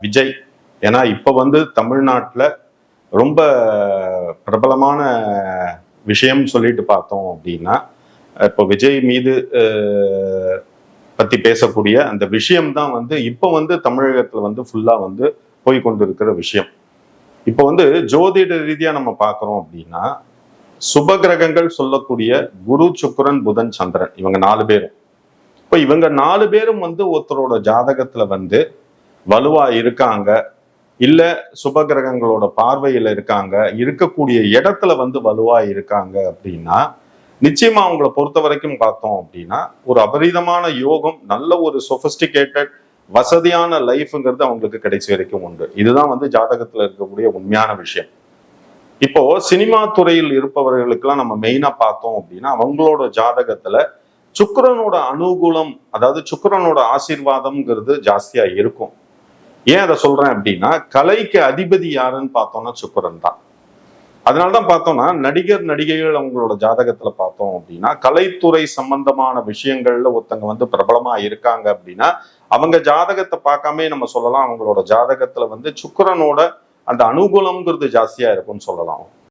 விஜய். ஏன்னா இப்ப தமிழ்நாட்டுல ரொம்ப பிரபலமான விஷயம் சொல்லிட்டு பார்த்தோம் அப்படின்னா, இப்போ விஜய் மீது பத்தி பேசக்கூடிய அந்த விஷயம் தான் இப்ப தமிழகத்துல ஃபுல்லா போய் கொண்டிருக்கிற விஷயம். இப்போ ஜோதிட ரீதியா நம்ம பார்க்கிறோம் அப்படின்னா, சுப கிரகங்கள் சொல்லக்கூடிய குரு, சுக்கிரன், புதன், சந்திரன் இவங்க 4 பேரும். இப்ப இவங்க 4 பேரும் ஒருத்தரோட ஜாதகத்துல வலுவா இருக்காங்க, இல்ல சுப கிரகங்களோட பார்வையில இருக்காங்க, இருக்கக்கூடிய இடத்துல வலுவா இருக்காங்க அப்படின்னா, நிச்சயமா அவங்கள பொறுத்த வரைக்கும் பார்த்தோம் அப்படின்னா ஒரு அபரிதமான யோகம், நல்ல ஒரு சொபிஸ்டிகேட்டட் வசதியான லைஃப்ங்கிறது அவங்களுக்கு கடைசி வரைக்கும் உண்டு. இதுதான் ஜாதகத்துல இருக்கக்கூடிய உண்மையான விஷயம். இப்போ சினிமா துறையில் இருப்பவர்களுக்கெல்லாம் நம்ம மெயினா பார்த்தோம் அப்படின்னா, அவங்களோட ஜாதகத்துல சுக்கிரனோட அனுகூலம், அதாவது சுக்கிரனோட ஆசீர்வாதம்ங்கிறது ஜாஸ்தியா இருக்கும். ஏன் அதை சொல்றேன் அப்படின்னா, கலைக்கு அதிபதி யாருன்னு பார்த்தோம்னா சுக்கிரன் தான். அதனாலதான் பார்த்தோம்னா நடிகர் நடிகைகள் அவங்களோட ஜாதகத்துல பார்த்தோம் அப்படின்னா, கலைத்துறை சம்பந்தமான விஷயங்கள்ல ஒருத்தங்க பிரபலமா இருக்காங்க அப்படின்னா, அவங்க ஜாதகத்தை பார்க்காம நம்ம சொல்லலாம் அவங்களோட ஜாதகத்துல சுக்கிரனோட அந்த அனுகூலம்ங்கிறது ஜாஸ்தியா இருக்கும்னு சொல்லலாம்.